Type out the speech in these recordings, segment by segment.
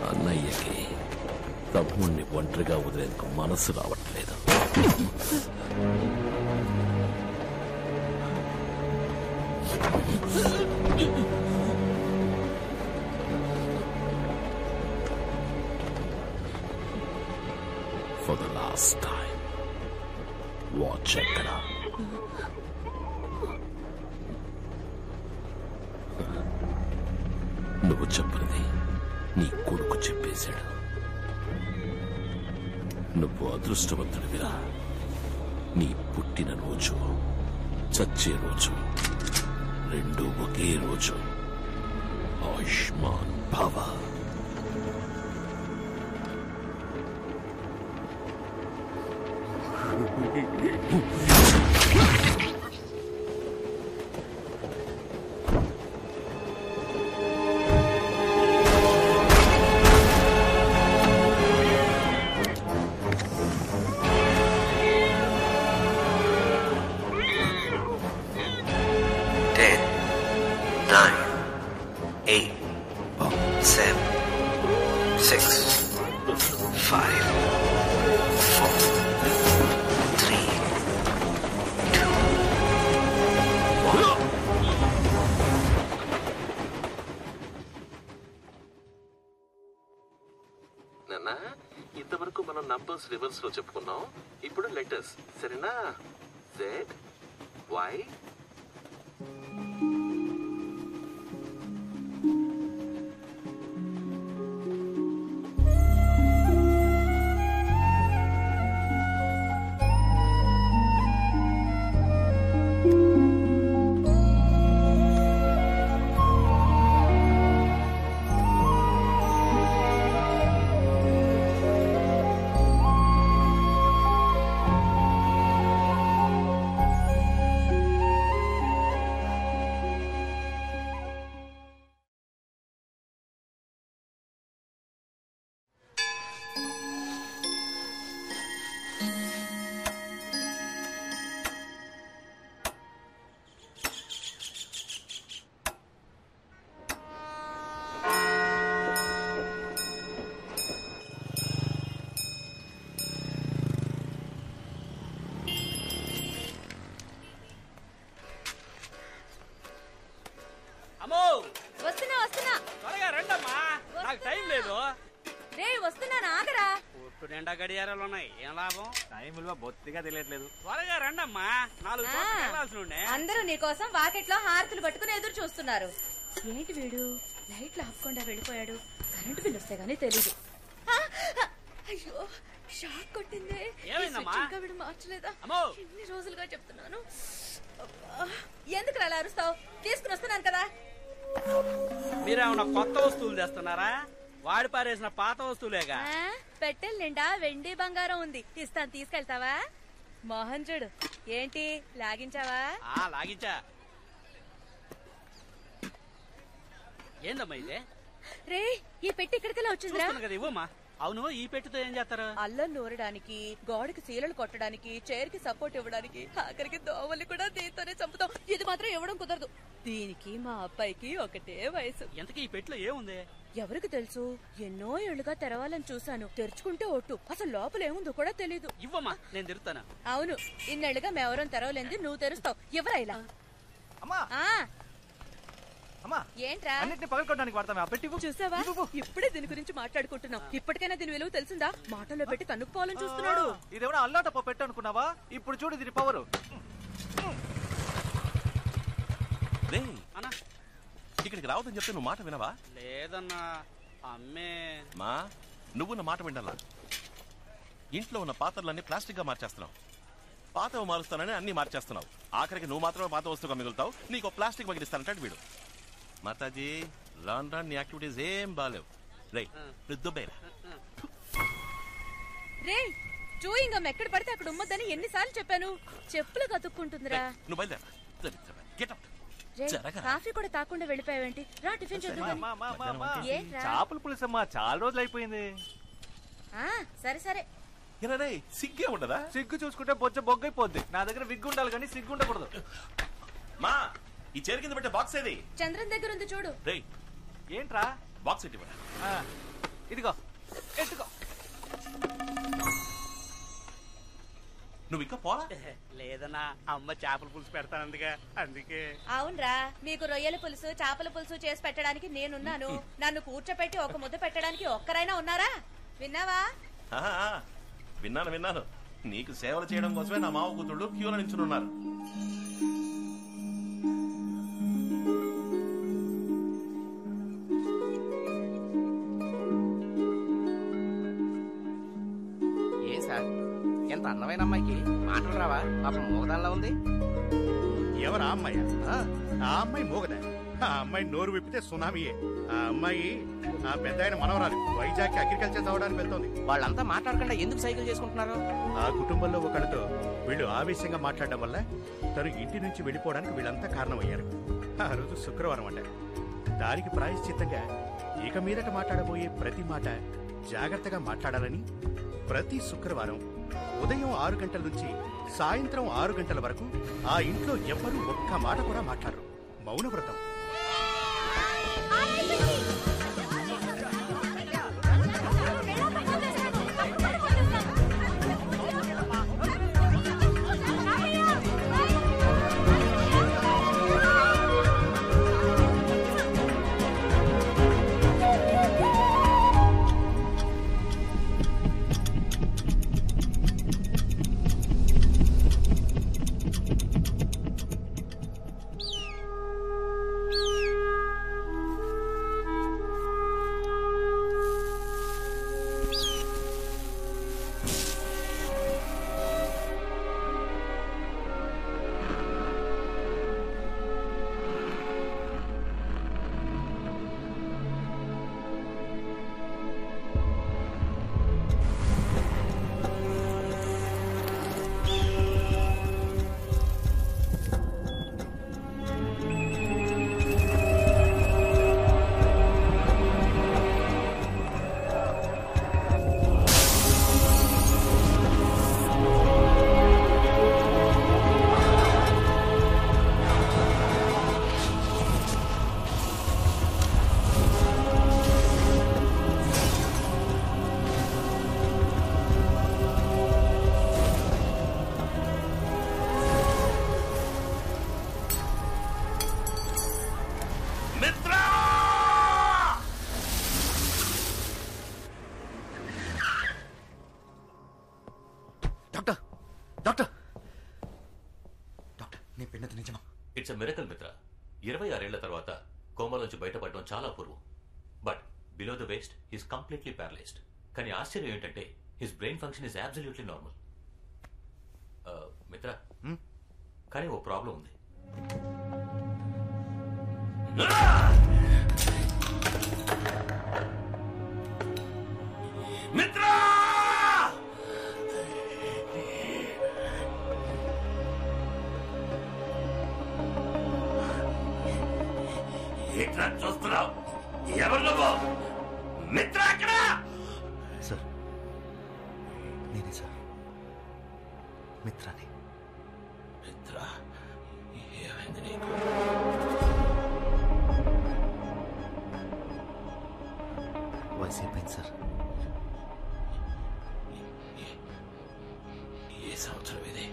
అన్నయ్యకి తమ్ముణ్ణి ఒంటరిగా వదిలేందుకు మనసు రావట్లేదు. For the last time, watch ఎక్కడ? నువ్వు చెప్పినది నీ కొడుకు చెప్పేశాడు. నువ్వు అదృష్టవంతుడివిరా. నీ పుట్టిన రోజు, చచ్చే రోజు రెండు ఒకే రోజు. ఆయుష్మాన్ భవ. ఇంతవరకు మనం నంబర్స్ రివర్స్ లో చెప్పుకున్నాం. ఇప్పుడు లెటర్స్. సరేనా? Z Y? నిండా గడియారాలు ఉన్నాయి, ఏం లాభం? టైం విలువ బొత్తిగా తెలియట్లేదు. త్వరగా రండమ్మా, 4 చోట్లకి వెళ్ళాల్సి ఉండే. అందరూ నీకోసం వాకెట్లో హారతులు పట్టుకుని ఎదురు చూస్తున్నారు. ఏంటి వీడు లైట్లు ఆపకుండా వెళ్ళిపోయాడు? కరెంటు బిల్లు వస్తే గానీ తెలీదు. అయ్యో షాక్ కొట్టిందే. ఇంకా వీడు మార్చలేదా? ఎన్ని రోజులుగా చెప్తున్నాను. ఎందుకు అలా అరుస్తావు? తీసుకుని వస్తున్నాను కదా. మీరేమన్నా కొత్త వస్తువులు తెస్తున్నారా? వాడి పారేసిన పాత వస్తువులేగా. పెట్టెల నిండా వెండి బంగారం ఉంది, ఇస్తాను, తీసుకెళ్తావా? మోహన్ చూడు, ఏంటి లాగించావా? లాగించా. ఏందమ్మా ఇదే? రే, ఈ పెట్టి ఇక్కడికెలా వచ్చిందిరా? కదా, ఇవ్వమ్మా. అవును, ఈ పెట్టితో ఏం చేస్తారు? అల్లం నూరడానికి, గోడకి సీలలు కొట్టడానికి, చైర్ కి సపోర్ట్ ఇవ్వడానికి, ఆఖరికి దోవల్ని కూడా దీంతోనే చంపుతాం. ఇది మాత్రం ఇవ్వడం కుదరదు. దీనికి మా అబ్బాయికి ఒకటే వయసు. ఎంతకీ ఈ పెట్టిలో ఏముంది? ఎవరికి తెలుసు? ఎన్నో ఏళ్లుగా తెరవాలని చూశాను, తెరుచుకుంటే ఒట్టు. అసలు లోపల ఏముందో కూడా తెలీదు. ఇవ్వమ్మా, నేను తెరుస్తాను. అవును, ఇన్నేళ్లుగా మేవరం తెరవలేంది, నువ్వు తెరుస్తావు. ఎవరా ఇలా? ఏంట్రా అన్నిటిని పగలకొట్టడానికి వాడతామే ఆ పెట్టి? చూసావా, ఇప్పుడే దీని గురించి మాట్లాడుకుంటున్నాం. ఇప్పటికైనా దీని విలువ తెలిసిందా? మాటల్లో పెట్టి తన్నుకుపోవాలని చూస్తున్నాడు. ఇదేమన్నా అల్లాటప్ప పెట్టు అనుకున్నావా? ఇప్పుడు చూడు దీని పవరు. ఇక్కడికి రావద్దని చెప్తే నువ్వు మాట వినవా? లేదన్నా, అమ్మే. మా నువ్వు నా మాట వినాలా? ఇంట్లో ఉన్న పాత్రలన్నీ ప్లాస్టిక్ గా మార్చేస్తున్నావు. పాతవి మారుస్తానని అన్ని మార్చేస్తున్నావు. ఆఖరికి నువ్వు మాత్రమే పాత వస్తువుగా మిగులుతావు. నీకు ప్లాస్టిక్ మగిలిస్తానంటాడు వీడు. మాతాజీ, రాన్ రాన్ నీ యాక్టివిటీస్ ఏం బాలేవు. రే, చూయింగం ఎక్కడ పడితే అక్కడ ఉమ్మద్దని ఎన్నిసార్లు చెప్పాను? చెప్పులు కతుక్కుంటుందిరా. నువ్వు బయలుదేరా. కాఫీ కూడా తాకుండా వెళ్ళిపోయావేంటి? రా, టిఫిన్ చేద్దాం. చేపల పులుసమ్మా, చాలా రోజులు అయిపోయింది. సరే సరే. సిగ్గే ఉండదా? సిగ్గు చూసుకుంటే బొచ్చ బొగ్గైపోద్ది. నా దగ్గర విగ్గు ఉండాలి కానీ సిగ్గు ఉండకూడదు. మా ఈ చైర్ కింద పెట్టే బాక్స్ ఏది? చంద్రన్ దగ్గర ఉంది చూడు. ఏంట్రా బాక్స్ ఎట్టి? ఇదిగో ఎట్టుకో. నువ్వు ఇంకా పోలా? లేదన్నా, అమ్మ చేపల పులుసు పెడతానందుగా, అందుకే. అవునరా, మీకు రొయ్యల పులుసు, చేపల పులుసు చేసి పెట్టడానికి నేనున్నాను. నన్ను కూర్చోపెట్టి ఒక ముద్ద పెట్టడానికి ఒక్కరైనా ఉన్నారా? విన్నావా? విన్నాను. నీకు సేవలు చేయడం కోసమే నా మావ కూతుళ్ళు క్యూలో నిల్చున్నారు. ఏ సార్, ఎంత అందమైన అమ్మాయికి మాటలు రావా? పాపం మూగదానిలా ఉంది. ఎవరా అమ్మాయి? ఆ అమ్మాయి మూగదా? ఆ అమ్మాయి నోరు విప్పితే సునామీయే. ఆ అమ్మాయి ఆ పెద్ద ఆయన మనవరాలు. వైజాగ్ అగ్రికల్చర్ చదవడానికి వెళ్తోంది. వాళ్ళంతా మాట్లాడకుండా ఎందుకు సైకిల్ చేసుకుంటున్నారు? ఆ కుటుంబంలో ఒకళ్ళతో వీళ్ళు ఆవేశంగా మాట్లాడడం వల్ల తను ఇంటి నుంచి వెళ్ళిపోవడానికి వీళ్ళంతా కారణమయ్యారు. ఆ రోజు శుక్రవారం అంట. దానికి ప్రాయశ్చిత్తంగా ఇక మీదట మాట్లాడబోయే ప్రతి మాట జాగ్రత్తగా మాట్లాడాలని ప్రతి శుక్రవారం ఉదయం 6 గంటల నుంచి సాయంత్రం 6 గంటల వరకు ఆ ఇంట్లో ఎవ్వరూ ఒక్క మాట కూడా మాట్లాడరు. మౌనవ్రతం. డాక్టర్ డాక్టర్ నేను పిన్నది నిజమా? ఇట్స్ ఎ మిరకల్ మిత్ర. 26 ఏళ్ల తర్వాత కోమాలోంచి బయటపడడం చాలా అపూర్వం. But below the waist he's completely paralysed. కానీ ఆశ్చర్యం ఏంటంటే his brain function is absolutely normal. Mitra, కానీ ఓ ప్రాబ్లం ఉంది. మిత్రా, ఎట్లా చూస్తున్నావు? ఎవరు నువ్వు? మిత్ర అక్కడ? సార్ నేనే సార్, మిత్రాని. మిత్ర, ఏమైంది నీకు? వయసు అయిపోయింది సార్. ఏ సంవత్సరం ఇది?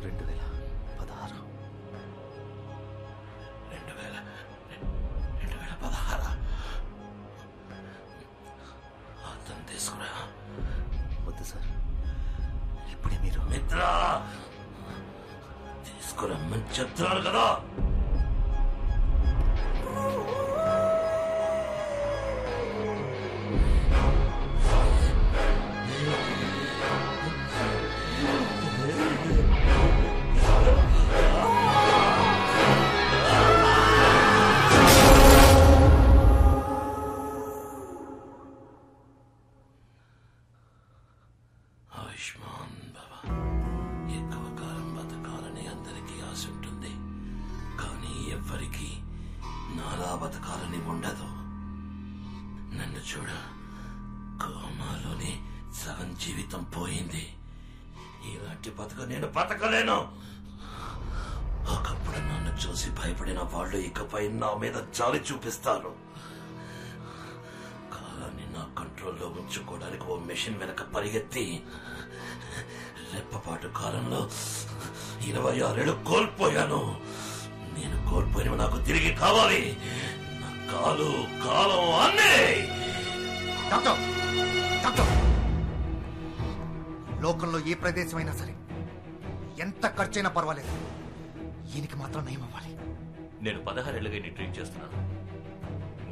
2016. 2016. అర్థం తీసుకురా. వద్దు సార్, ఇప్పుడే మీరు. మిత్ర, తీసుకురమ్మని చెప్తున్నాను కదా. ఆయుష్మాన్ బాబా. ఎక్కువ కాలం బతకాలని అందరికీ ఆశ ఉంటుంది, కానీ ఎవ్వరికీ నాలా బతకాలని ఉండదు. నన్ను చూడ, కోమాలోనే సగం జీవితం పోయింది. ఇలాంటి బతుక నేను బతకలేను. ఒకప్పుడు నన్ను చూసి భయపడిన వాళ్ళు ఇకపై నా మీద జాలి చూపిస్తారు. కాలాన్ని నా కంట్రోల్లో ఉంచుకోవడానికి ఓ మెషిన్ వెనక పరిగెత్తి రెప్పపాటు కాలంలో 26 ఏళ్ళు కోల్పోయాను. నేను కోల్పోయినవి నాకు తిరిగి కావాలి. నా కాలు, కాలం అన్నీ. డాక్టర్ డాక్టర్, లోకంలో ఏ ప్రదేశమైనా సరే ఎంత ఖర్చైనా పర్వాలేదు, ఈయనకి మాత్రం నయం అవ్వాలి. నేను 16 ఏళ్ళుగా నీ ట్రీట్ చేస్తున్నాను.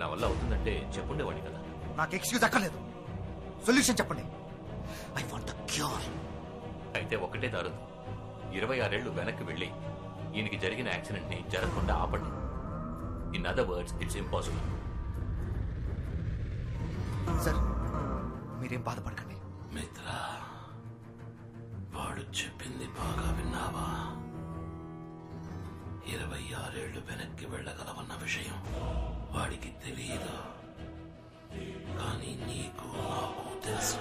నా వల్ల అవుతుందంటే చెప్పుండేవాడిని కదా. నాకు ఎక్స్క్యూజ్ అక్కర్లేదు, సొల్యూషన్ చెప్పండి. I want the cure. అయితే ఒకటే దారు, 26 ఏళ్లు వెనక్కి వెళ్ళి ఈయనకి జరిగిన యాక్సిడెంట్ ని జరగకుండా ఆపండి. In other words, it's impossible. Sir మీరేం బాధపడకండి. మిత్ర, వాడు చెప్పింది బాగా విన్నావా? 26 ఏళ్లు వెనక్కి వెళ్ళగలవన్న విషయం వాడికి తెలియదు, కానీ నీకు నాకు తెలుసు.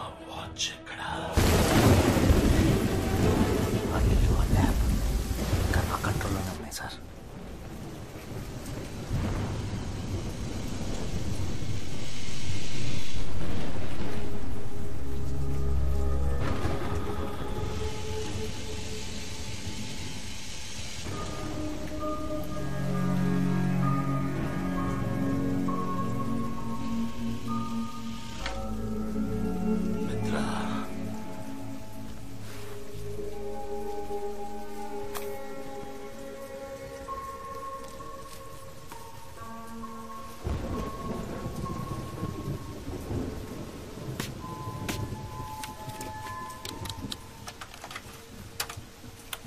ఆ వాచ్ ఎక్కడా? ఆ ఇల్లు, ఆ ల్యాబ్ ఇంకా నా కంట్రోల్లోనే ఉన్నాయి సార్.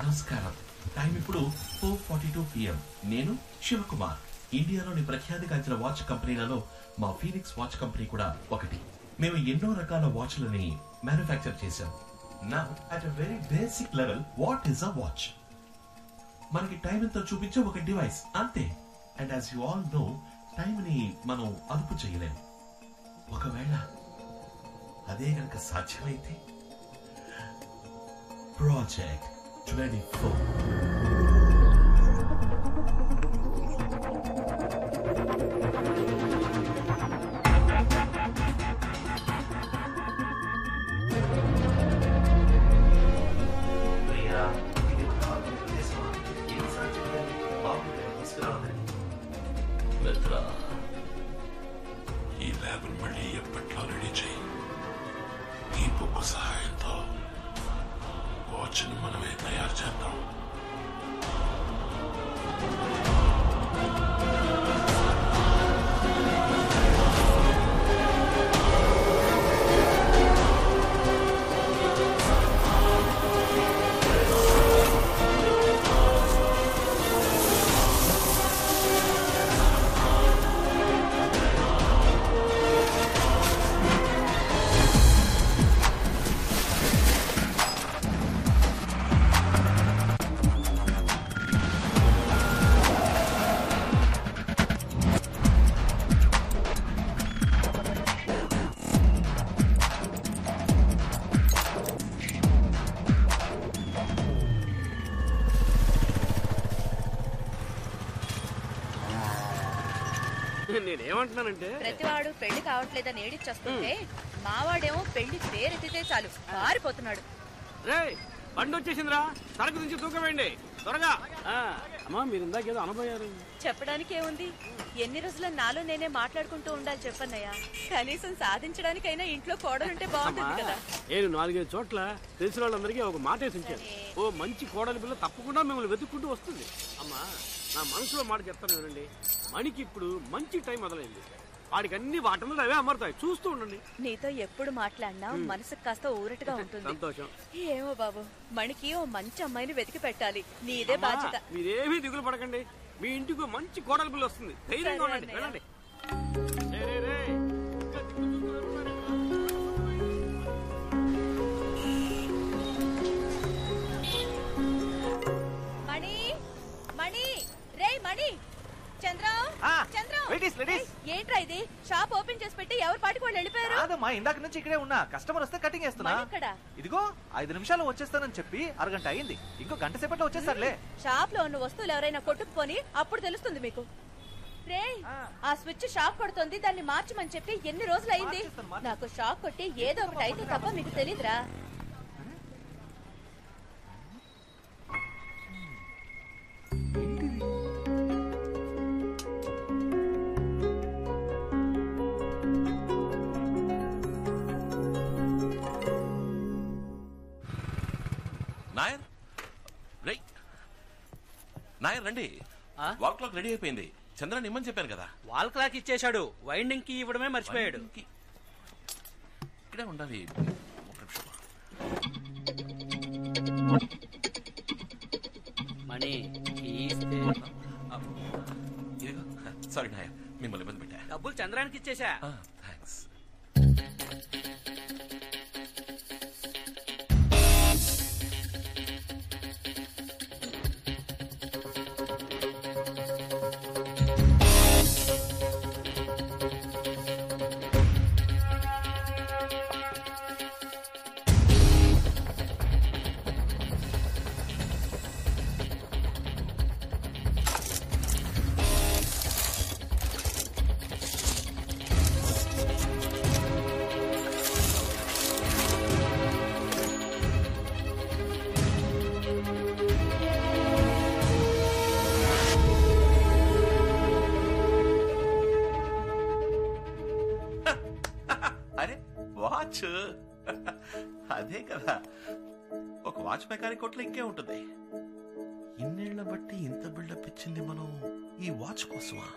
నమస్కారం. టైం ఇప్పుడు 4:42 PM. నేను శివకుమార్. ఇండియాలోని ప్రఖ్యాతిగాంచిన వాచ్ కంపెనీలలో మా ఫీనిక్స్ వాచ్ కంపెనీ కూడా ఒకటి. మేము ఎన్నో రకాల వాచ్లని మ్యానుఫ్యాక్చర్ చేశాం. నా at a very basic level, what is a watch? మనకి టైం ఎంతో చూపించే ఒక డివైస్ అంతే. And as you all know, time ని మనం అదుపు చేయలేము. ఒకవేళ అదే గనక సాధ్యమైతే ప్రాజెక్ట్ 24. మిత్ర, ఈ ల్యాబ్ మళ్ళీ ఎప్పట్లో రెడీ చేయి. ఈ బుక్ వాచ్ని మనమే తయారు చేద్దాం. నేనేమంటున్నానంటే ప్రతివాడు పెళ్లి కావట్లేదని ఏడిచ్చేస్తుంటే మావాడేమో పెళ్లి పేరెత్తితే చాలు పారిపోతున్నాడు. బండి వచ్చేసిందిరా, సరుకు నుంచి తూకవేయండి త్వరగా. అమ్మా మీరు ఇందాకేదో అనబోయారు. చెప్పడానికి ఏముంది, ఎన్ని రోజుల నాలో నేనే మాట్లాడుకుంటూ ఉండాలి చెప్పన్నయ్యా. కనీసం సాధించడానికైనా ఇంట్లో కోడలుంటే బాగుంటుంది కదా. నేను 4-5 చోట్ల తెలిసిన వాళ్ళందరికీ ఒక మాట వేసి ఉంచాను. ఓ మంచి కోడలి పిల్ల తప్పకుండా మిమ్మల్ని వెతుక్కుంటూ వస్తుంది. అమ్మా నా మనసులో మాట చెప్తాను వినండి, మణికి ఇప్పుడు మంచి టైం మొదలైంది. వాడికి అన్ని వాటంలో అవే అమరుతాయి, చూస్తూ ఉండండి. నీతో ఎప్పుడు మాట్లాడినా మనసుకు కాస్త ఊరటగా ఉంటుంది. సంతోషం. ఏమో బాబు, మణికి ఓ మంచి అమ్మాయిని వెతికి పెట్టాలి, నీదే బాధ్యత. మీరేమీ దిగులు పడకండి, మీ ఇంటికి మంచి కోడలి పిల్ల వస్తుంది. ధైర్యంగా ఉండండి, వెళ్ళండి. మణి మణి రే మణి, చంద్రం ఏంట్రా ఇది? షాప్ ఓపెన్ చేసి పెట్టి ఎవరి పాటికి వాళ్ళు వెళ్ళిపోయారు. కాదమ్మా, ఇందాక నుంచి ఇక్కడే ఉన్నా. కస్టమర్ వస్తే కటింగ్ వేస్తున్నా. ఇదిగో 5 నిమిషాలు వచ్చేస్తానని చెప్పి అరగంట అయింది. ఇంకో గంట సేపట్లో వచ్చేస్తారులే. షాప్ లో ఉన్న వస్తువులు ఎవరైనా కొట్టుకుపోని అప్పుడు తెలుస్తుంది మీకు. రే ఆ స్విచ్ షాక్ కొడుతుంది, దాన్ని మార్చమని చెప్పి ఎన్ని రోజులు అయింది. నాకు షాక్ కొట్టి ఏదో ఒకటి అయితే తప్ప మీకు తెలీదురా. నాయర్ రండి, వాల్ క్లాక్ రెడీ అయిపోయింది. చంద్రన్ ఇమ్మని చెప్పాను కదా. వాల్ క్లాక్ ఇచ్చేశాడు, వైండింగ్ కి ఇవ్వడమే మర్చిపోయాడు. ఇక్కడే ఉండాలి. మనీ సారీ నాయర్, మిమ్మల్ని ఇబ్బంది పెట్టా. డబ్బులు చంద్రానికి ఇచ్చేసా. థ్యాంక్స్. అదే కదా, ఒక వాచ్ మెకానిక్ కొట్లో ఇంకే ఉంటుంది. ఇన్నేళ్ల బట్టి ఇంత బిల్డప్ ఇచ్చింది మనం ఈ వాచ్ కోసమా?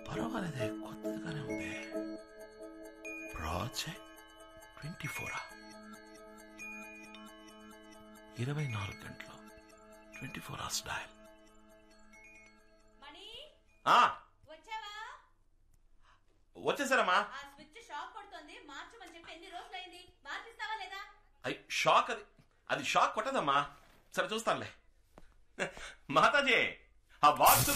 పర్వాలేదే, కొత్తగానే ఉంది. ప్రాజెక్ట్ 24 24 గంటలు 24 hours డయల్. వచ్చేసారమ్మా. షాక్ అది షాక్ కొట్టదమ్మా. సరే చూస్తానులే. మాతాజీ ఆ బాక్స్